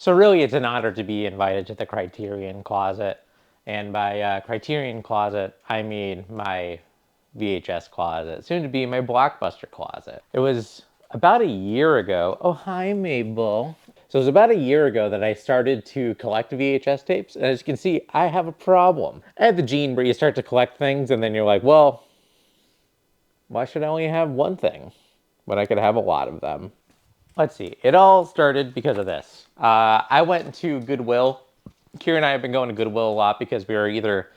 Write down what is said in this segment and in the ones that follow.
So really, it's an honor to be invited to the Criterion Closet. And by Criterion Closet, I mean my VHS closet, soon to be my Blockbuster closet. It was about a year ago. Oh, hi, Mabel. So it was about a year ago that I started to collect VHS tapes. And as you can see, I have a problem. I have the gene where you start to collect things and then you're like, well, why should I only have one thing when I could have a lot of them? Let's see. It all started because of this. I went to Goodwill. Kira and I have been going to Goodwill a lot because we were either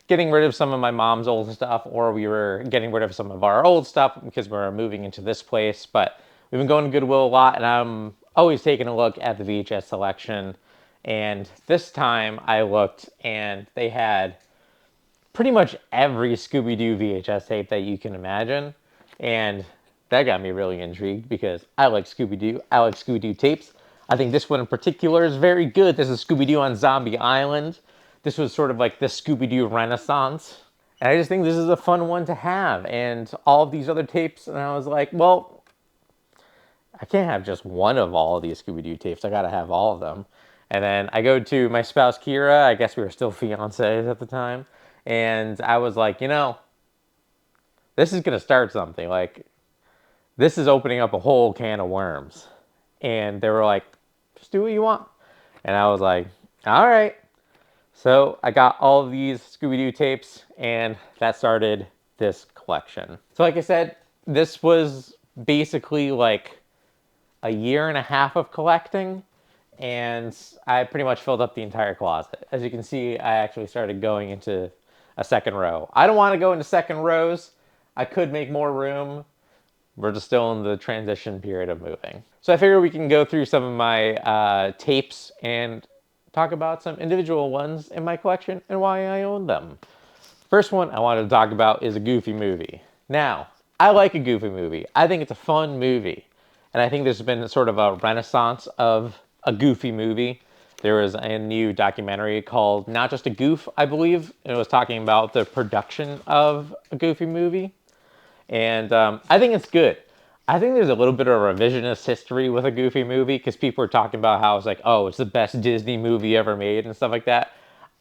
getting rid of some of my mom's old stuff or we were getting rid of some of our old stuff because we were moving into this place. But we've been going to Goodwill a lot, and I'm always taking a look at the VHS selection. And this time I looked and they had pretty much every Scooby-Doo VHS tape that you can imagine. And that got me really intrigued because I like Scooby-Doo. I like Scooby-Doo tapes. I think this one in particular is very good. This is Scooby-Doo on Zombie Island. This was sort of like the Scooby-Doo Renaissance. And I just think this is a fun one to have. And all of these other tapes, and I was like, well, I can't have just one of all of these Scooby-Doo tapes. I gotta have all of them. And then I go to my spouse, Kira. I guess we were still fiancés at the time. And I was like, this is gonna start something. Like, this is opening up a whole can of worms. And they were like, just do what you want. And I was like, all right. So I got all of these Scooby-Doo tapes, and that started this collection. So like I said, this was basically like a year and a half of collecting, and I pretty much filled up the entire closet. As you can see, I actually started going into a second row. I don't want to go into second rows. I could make more room. We're just still in the transition period of moving. So I figure we can go through some of my tapes and talk about some individual ones in my collection and why I own them. First one I wanted to talk about is a Goofy movie. Now, I like a Goofy movie. I think it's a fun movie. And I think there's been sort of a renaissance of a Goofy movie. There was a new documentary called Not Just a Goof, I believe. And it was talking about the production of a Goofy movie. And I think it's good. I think there's a little bit of revisionist history with a Goofy movie because people are talking about how it's like, oh, it's the best Disney movie ever made and stuff like that.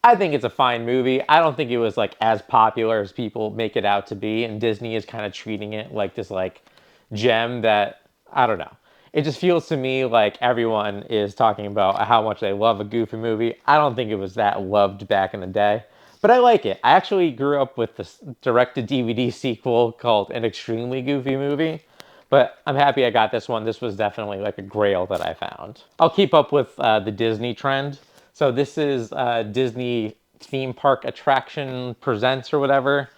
I think it's a fine movie. I don't think it was like as popular as people make it out to be, and Disney is kind of treating it like this like gem that I don't know. It just feels to me like everyone is talking about how much they love a Goofy movie. I don't think it was that loved back in the day. But I like it. I actually grew up with this direct-to-DVD sequel called An Extremely Goofy Movie. But I'm happy I got this one. This was definitely like a grail that I found. I'll keep up with the Disney trend. So this is Disney Theme Park Attraction Presents or whatever.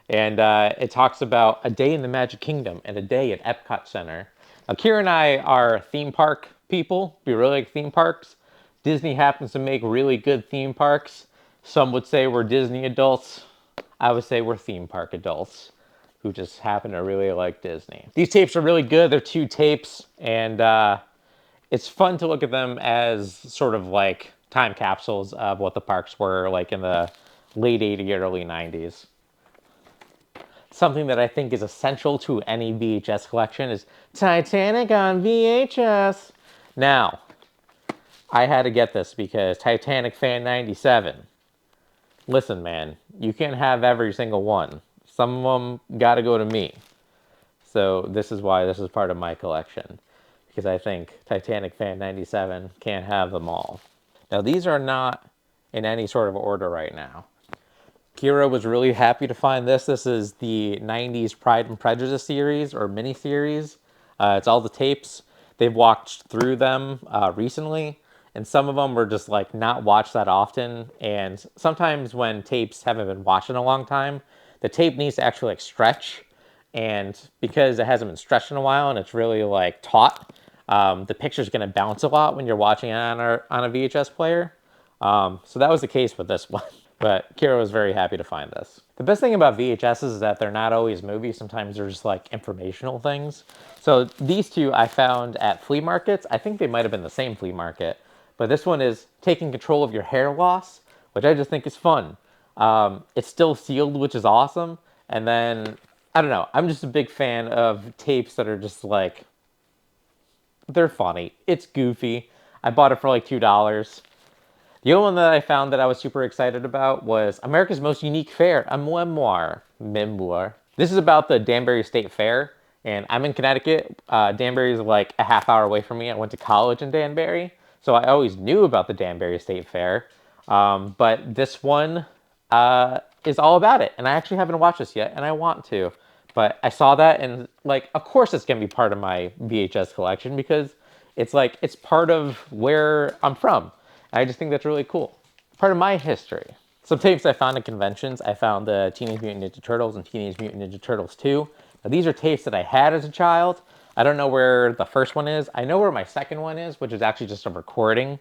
And it talks about a day in the Magic Kingdom and a day at Epcot Center. Now, Kira and I are theme park people. We really like theme parks. Disney happens to make really good theme parks. Some would say we're Disney adults. I would say we're theme park adults who just happen to really like Disney. These tapes are really good. They're 2 tapes, and it's fun to look at them as sort of like time capsules of what the parks were like in the late 80s, early 90s. Something that I think is essential to any VHS collection is Titanic on VHS. Now, I had to get this because Titanic Fan 97. Listen, man, you can't have every single one. Some of them got to go to me. So this is why this is part of my collection. Because I think Titanic Fan 97 can't have them all. Now, these are not in any sort of order right now. Kira was really happy to find this. This is the 90s Pride and Prejudice series or mini-series. It's all the tapes. They've watched through them recently, and some of them were just like not watched that often. And sometimes when tapes haven't been watched in a long time, the tape needs to actually like stretch. And because it hasn't been stretched in a while and it's really like taut, the picture's going to bounce a lot when you're watching it on a VHS player. So that was the case with this one. But Kira was very happy to find this. The best thing about VHSs is that they're not always movies. Sometimes they're just like informational things. So these 2 I found at flea markets. I think they might have been the same flea market. But this one is Taking Control of Your Hair Loss, which I just think is fun. It's still sealed, which is awesome. And then, I don't know, I'm just a big fan of tapes that are just like, they're funny. It's goofy. I bought it for like $2. The other one that I found that I was super excited about was America's Most Unique Fair, a memoir. Memoir. This is about the Danbury State Fair, and I'm in Connecticut. Danbury is like a half hour away from me. I went to college in Danbury, so I always knew about the Danbury State Fair. But this one is all about it, and I actually haven't watched this yet, and I want to. But I saw that, and like, of course, it's gonna be part of my VHS collection because it's like it's part of where I'm from. I just think that's really cool. Part of my history. Some tapes I found at conventions. I found the Teenage Mutant Ninja Turtles and Teenage Mutant Ninja Turtles 2. Now, these are tapes that I had as a child. I don't know where the first one is. I know where my second one is, which is actually just a recording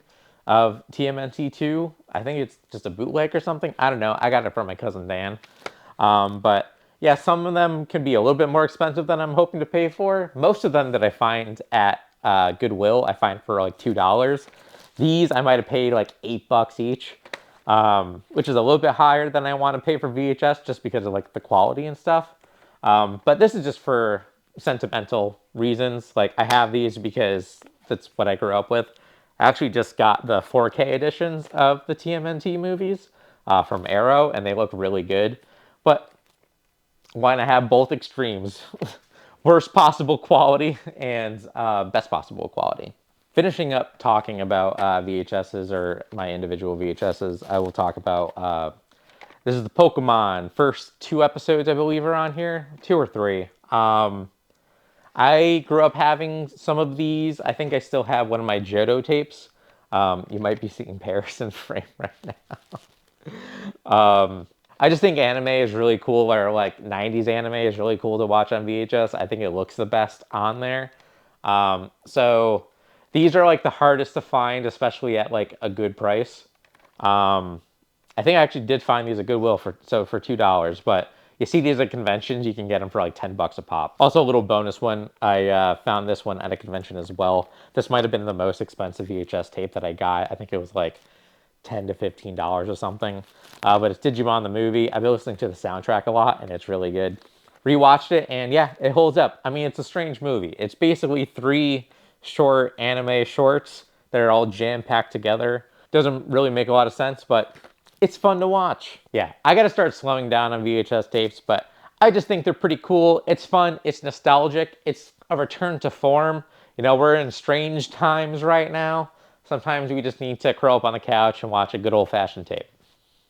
of TMNT 2. I think it's just a bootleg or something. I don't know. I got it from my cousin Dan. But yeah, some of them can be a little bit more expensive than I'm hoping to pay for. Most of them that I find at Goodwill, I find for like $2. These I might have paid like $8 each, which is a little bit higher than I want to pay for VHS just because of like the quality and stuff. But this is just for sentimental reasons. Like I have these because that's what I grew up with. I actually just got the 4K editions of the TMNT movies from Arrow, and they look really good. But why not have both extremes? Worst possible quality and best possible quality. Finishing up talking about VHSs or my individual VHSs, I will talk about, this is the Pokemon. First 2 episodes, I believe, are on here. 2 or 3. I grew up having some of these. I think I still have one of my Johto tapes. You might be seeing Paris in frame right now. I just think anime is really cool, or like 90s anime is really cool to watch on VHS. I think it looks the best on there. So these are like the hardest to find, especially at like a good price. I think I actually did find these at Goodwill for $2, but you see these at conventions, you can get them for like $10 a pop. Also, a little bonus one, I found this one at a convention as well. This might have been the most expensive VHS tape that I got. I think it was like $10 to $15 or something. But it's Digimon the movie. I've been listening to the soundtrack a lot, and it's really good. Rewatched it, and yeah, it holds up. I mean, it's a strange movie. It's basically 3 short anime shorts that are all jam-packed together. Doesn't really make a lot of sense, but it's fun to watch. Yeah, I gotta start slowing down on VHS tapes, but I just think they're pretty cool. It's fun, it's nostalgic, it's a return to form. You know, we're in strange times right now. Sometimes we just need to curl up on the couch and watch a good old-fashioned tape.